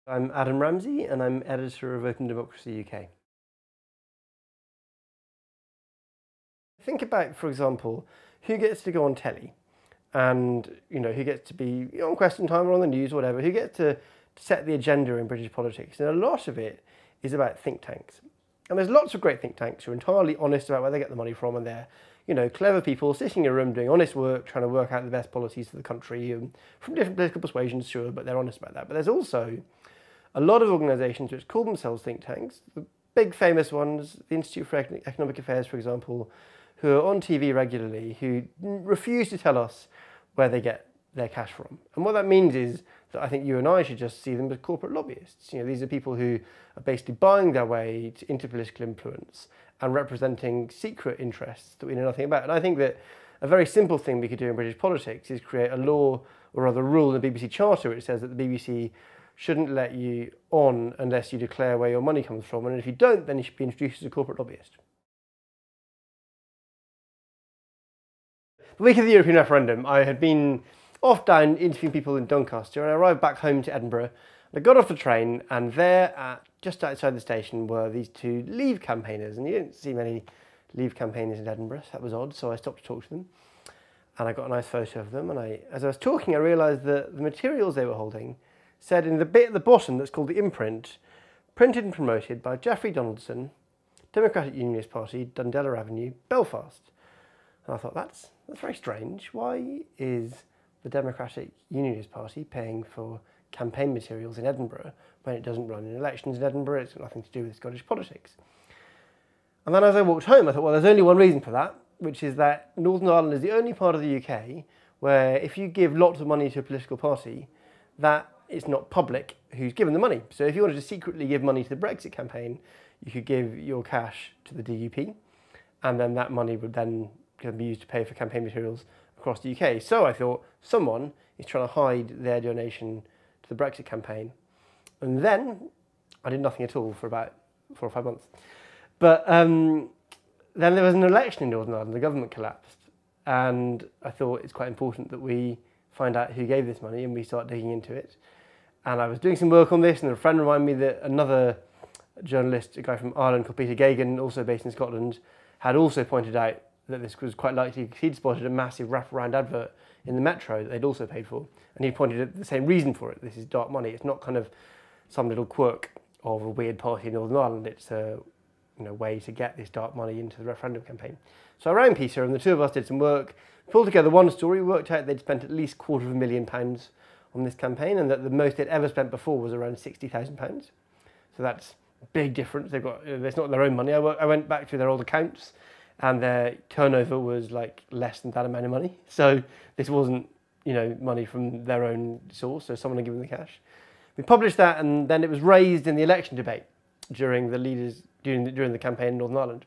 I'm Adam Ramsay and I'm editor of Open Democracy UK. Think about, for example, who gets to go on telly and who gets to be on Question Time or on the news or whatever, who gets to set the agenda in British politics. And a lot of it is about think tanks. And there's lots of great think tanks who are entirely honest about where they get the money from, and they're clever people sitting in a room doing honest work, trying to work out the best policies for the country, from different political persuasions, sure, but they're honest about that. But there's also a lot of organisations which call themselves think tanks, the big famous ones, the Institute for Economic Affairs, for example, who are on TV regularly, who refuse to tell us where they get their cash from. And what that means is that I think you and I should just see them as corporate lobbyists. These are people who are basically buying their way into political influence and representing secret interests that we know nothing about. And I think that a very simple thing we could do in British politics is create a law, or rather a rule in the BBC Charter, which says that the BBC shouldn't let you on unless you declare where your money comes from, and if you don't, then you should be introduced as a corporate lobbyist. The week of the European referendum, I had been off down interviewing people in Doncaster, and I arrived back home to Edinburgh. I got off the train, and there, just outside the station, were these two Leave campaigners, and you didn't see many Leave campaigners in Edinburgh, so that was odd, so I stopped to talk to them. And I got a nice photo of them, and as I was talking, I realised that the materials they were holding said in the bit at the bottom that's called the imprint, printed and promoted by Geoffrey Donaldson, Democratic Unionist Party, Dundela Avenue, Belfast. And I thought, that's very strange. Why is the Democratic Unionist Party paying for campaign materials in Edinburgh when it doesn't run in elections in Edinburgh? It's got nothing to do with Scottish politics. And then as I walked home, I thought, well, there's only one reason for that, which is that Northern Ireland is the only part of the UK where if you give lots of money to a political party, that it's not public who's given the money. So if you wanted to secretly give money to the Brexit campaign, you could give your cash to the DUP, and then that money would then be used to pay for campaign materials across the UK. So I thought, someone is trying to hide their donation to the Brexit campaign. And then I did nothing at all for about 4 or 5 months. But then there was an election in Northern Ireland, the government collapsed, and I thought it's quite important that we find out who gave this money and we start digging into it. And I was doing some work on this, and a friend reminded me that another journalist, a guy from Ireland called Peter Gagan, also based in Scotland, had also pointed out that this was quite likely because he'd spotted a massive wraparound advert in the Metro that they'd also paid for. And he pointed at the same reason for it. This is dark money. It's not kind of some little quirk of a weird party in Northern Ireland. It's a way to get this dark money into the referendum campaign. So I rang Peter, and the two of us did some work, pulled together one story, worked out they'd spent at least £250,000 on this campaign, and that the most they'd ever spent before was around £60,000. So that's a big difference. They've got, it's not their own money. I went back through their old accounts, and their turnover was like less than that amount of money. So this wasn't, money from their own source, so someone had given the cash. We published that, and then it was raised in the election debate during the campaign in Northern Ireland.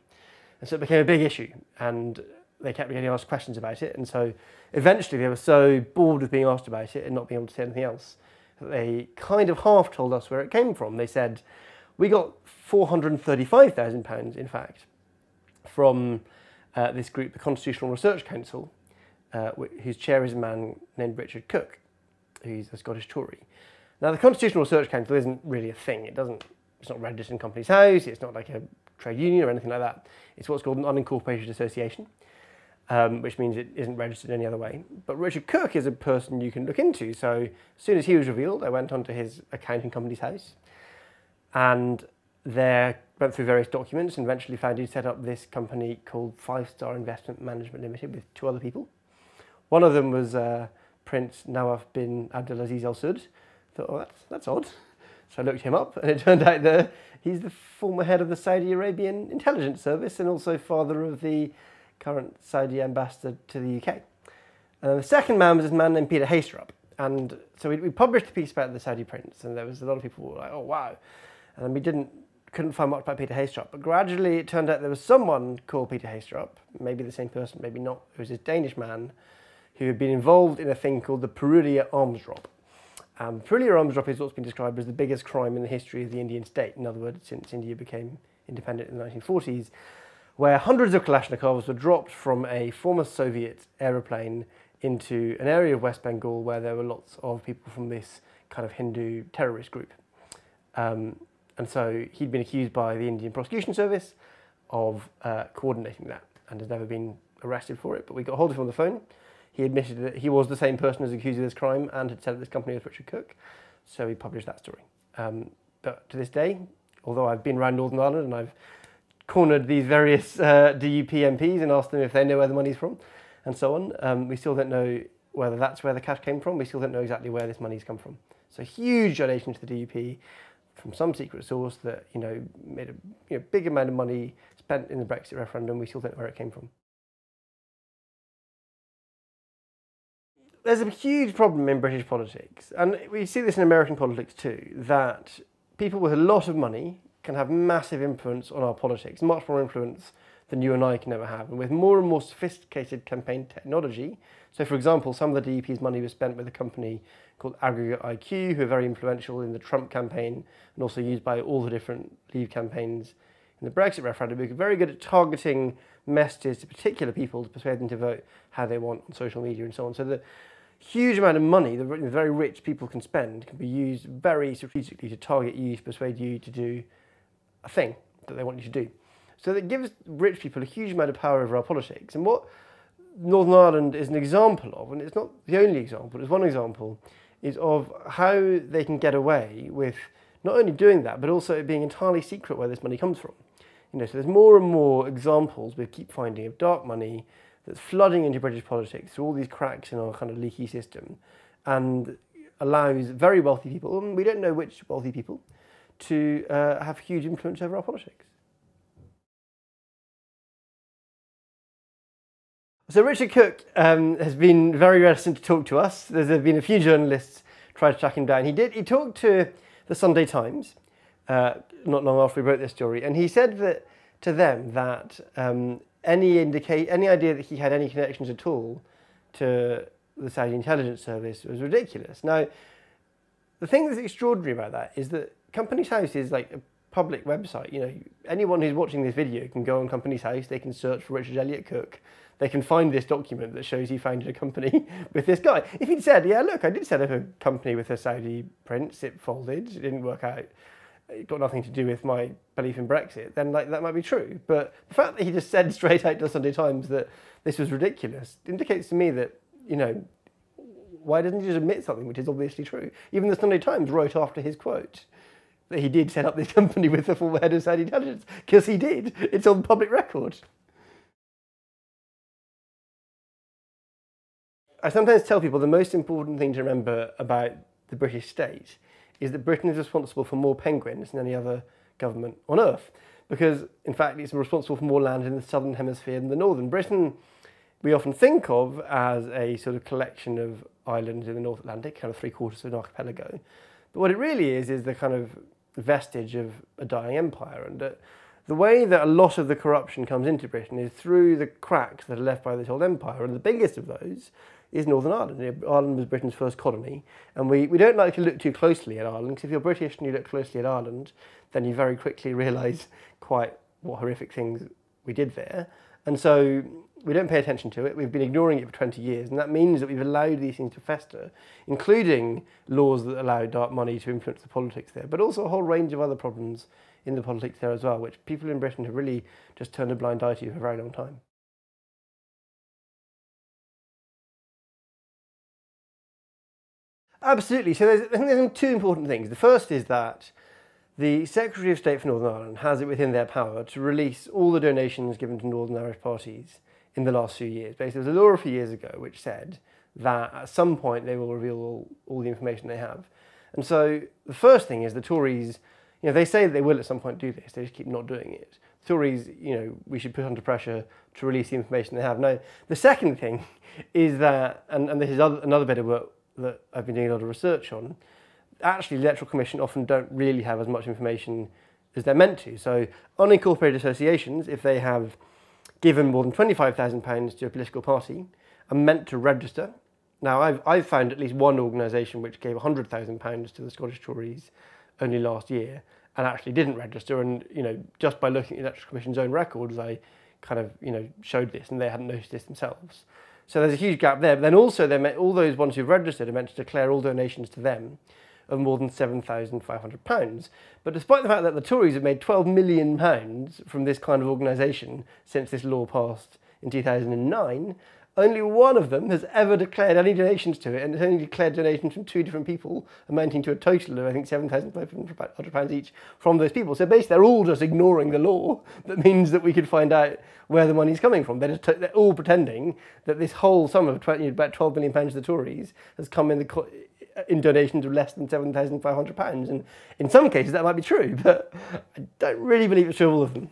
And so it became a big issue, and they kept getting asked questions about it, and so eventually they were so bored of being asked about it and not being able to say anything else that they kind of half told us where it came from. They said, we got £435,000, in fact, from this group, the Constitutional Research Council, whose chair is a man named Richard Cook, who's a Scottish Tory. Now, the Constitutional Research Council isn't really a thing. It's not registered in Companies House, it's not like a trade union or anything like that. It's what's called an unincorporated association, which means it isn't registered any other way. But Richard Cook is a person you can look into. So as soon as he was revealed, I went onto his account in Companies House, and there went through various documents and eventually found he'd set up this company called 5 Star Investment Management Limited with 2 other people. One of them was Prince Nawaf bin Abdulaziz Al Saud. I thought, oh, that's odd. So I looked him up, and it turned out that he's the former head of the Saudi Arabian intelligence service and also father of the current Saudi ambassador to the UK. And the second man was this man named Peter Haystrup. And so we published a piece about the Saudi prince, and there was a lot of people who were like, oh, wow. And then we couldn't find much about Peter Haystrup. But gradually it turned out there was someone called Peter Haystrup, maybe the same person, maybe not. It was this Danish man who had been involved in a thing called the Purulia arms drop. Purulia arms drop is what's been described as the biggest crime in the history of the Indian state. In other words, since India became independent in the 1940s, where hundreds of Kalashnikovs were dropped from a former Soviet aeroplane into an area of West Bengal where there were lots of people from this kind of Hindu terrorist group. And so he'd been accused by the Indian Prosecution Service of coordinating that and has never been arrested for it. But we got hold of him on the phone. He admitted that he was the same person as accused of this crime and had said that this company was Richard Cook. So he published that story. But to this day, although I've been around Northern Ireland and I've cornered these various DUP MPs and asked them if they know where the money's from and so on, we still don't know whether that's where the cash came from. We still don't know exactly where this money's come from. So huge donation to the DUP from some secret source that made a big amount of money spent in the Brexit referendum. We still don't know where it came from. There's a huge problem in British politics, and we see this in American politics too, that people with a lot of money can have massive influence on our politics, much more influence than you and I can ever have. And with more and more sophisticated campaign technology, so for example, some of the DUP's money was spent with a company called Aggregate IQ, who are very influential in the Trump campaign and also used by all the different Leave campaigns in the Brexit referendum. We're very good at targeting messages to particular people to persuade them to vote how they want on social media and so on. So the huge amount of money that very rich people can spend can be used very strategically to target you, to persuade you to do a thing that they want you to do. So that gives rich people a huge amount of power over our politics. And what Northern Ireland is an example of, and it's not the only example, it's one example, is of how they can get away with not only doing that, but also it being entirely secret where this money comes from. So there's more and more examples we keep finding of dark money that's flooding into British politics through all these cracks in our kind of leaky system and allows very wealthy people, and we don't know which wealthy people, to have huge influence over our politics. So Richard Cook has been very reticent to talk to us. There's been a few journalists tried to track him down. He talked to the Sunday Times not long after we wrote this story, and he said that to them that any idea that he had any connections at all to the Saudi intelligence service was ridiculous. Now, the thing that's extraordinary about that is that Companies House is like a public website. Anyone who's watching this video can go on Companies House, they can search for Richard Elliott Cook, they can find this document that shows he founded a company with this guy. If he'd said, yeah, look, I did set up a company with a Saudi prince, it folded, it didn't work out, it got nothing to do with my belief in Brexit, then that might be true. But the fact that he just said straight out to the Sunday Times that this was ridiculous indicates to me that, why doesn't he just admit something which is obviously true? Even the Sunday Times wrote after his quote that he did set up this company with the former head of Saudi intelligence, because he did. It's on public record. I sometimes tell people the most important thing to remember about the British state is that Britain is responsible for more penguins than any other government on earth, because in fact it's responsible for more land in the southern hemisphere than the northern. Britain we often think of as a sort of collection of islands in the North Atlantic, kind of 3/4 of an archipelago, but what it really is the kind of vestige of a dying empire, and the way that a lot of the corruption comes into Britain is through the cracks that are left by this old empire, and the biggest of those is Northern Ireland. Ireland was Britain's first colony, and we don't like to look too closely at Ireland, because if you're British and you look closely at Ireland, then you very quickly realise quite what horrific things we did there. And so we don't pay attention to it. We've been ignoring it for 20 years, and that means that we've allowed these things to fester, including laws that allow dark money to influence the politics there, but also a whole range of other problems in the politics there as well, which people in Britain have really just turned a blind eye to for a very long time. Absolutely. So I think there's two important things. The first is that the Secretary of State for Northern Ireland has it within their power to release all the donations given to Northern Irish parties in the last few years. Basically, there was a law a few years ago which said that at some point they will reveal all the information they have. And so the first thing is the Tories, they say that they will at some point do this, they just keep not doing it. The Tories, we should put under pressure to release the information they have. Now, the second thing is that, and this is another bit of work that I've been doing a lot of research on, actually the Electoral Commission often don't really have as much information as they're meant to. So unincorporated associations, if they have given more than £25,000 to a political party, are meant to register. Now I've found at least one organisation which gave £100,000 to the Scottish Tories only last year and actually didn't register, and just by looking at the Electoral Commission's own records I kind of showed this, and they hadn't noticed this themselves. So there's a huge gap there. But then also all those ones who've registered are meant to declare all donations to them, of more than £7,500. But despite the fact that the Tories have made £12 million from this kind of organisation since this law passed in 2009, only one of them has ever declared any donations to it, and it's only declared donations from 2 different people, amounting to a total of, I think, £7,500 each from those people. So basically, they're all just ignoring the law that means that we could find out where the money's coming from. They're all pretending that this whole sum of about £12 million to the Tories has come in donations of less than £7,500. And in some cases, that might be true, but I don't really believe it's true of all of them.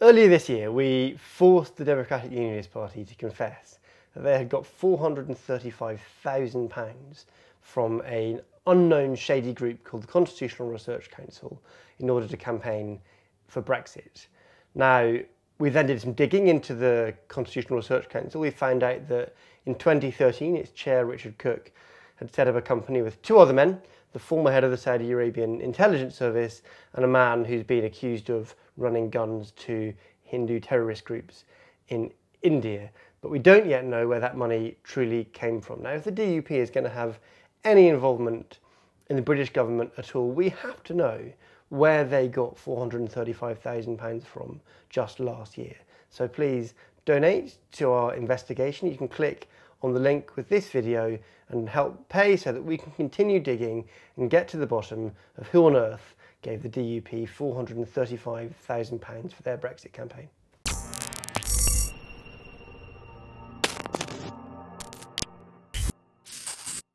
Earlier this year, we forced the Democratic Unionist Party to confess that they had got £435,000 from an unknown shady group called the Constitutional Research Council in order to campaign for Brexit. Now, we then did some digging into the Constitutional Research Council. We found out that in 2013, its chair, Richard Cook, had set up a company with 2 other men, the former head of the Saudi Arabian intelligence service and a man who's been accused of running guns to Hindu terrorist groups in India. But we don't yet know where that money truly came from. Now, if the DUP is going to have any involvement in the British government at all, we have to know where they got £435,000 from just last year. So please donate to our investigation. You can click on the link with this video and help pay so that we can continue digging and get to the bottom of who on earth gave the DUP £435,000 for their Brexit campaign.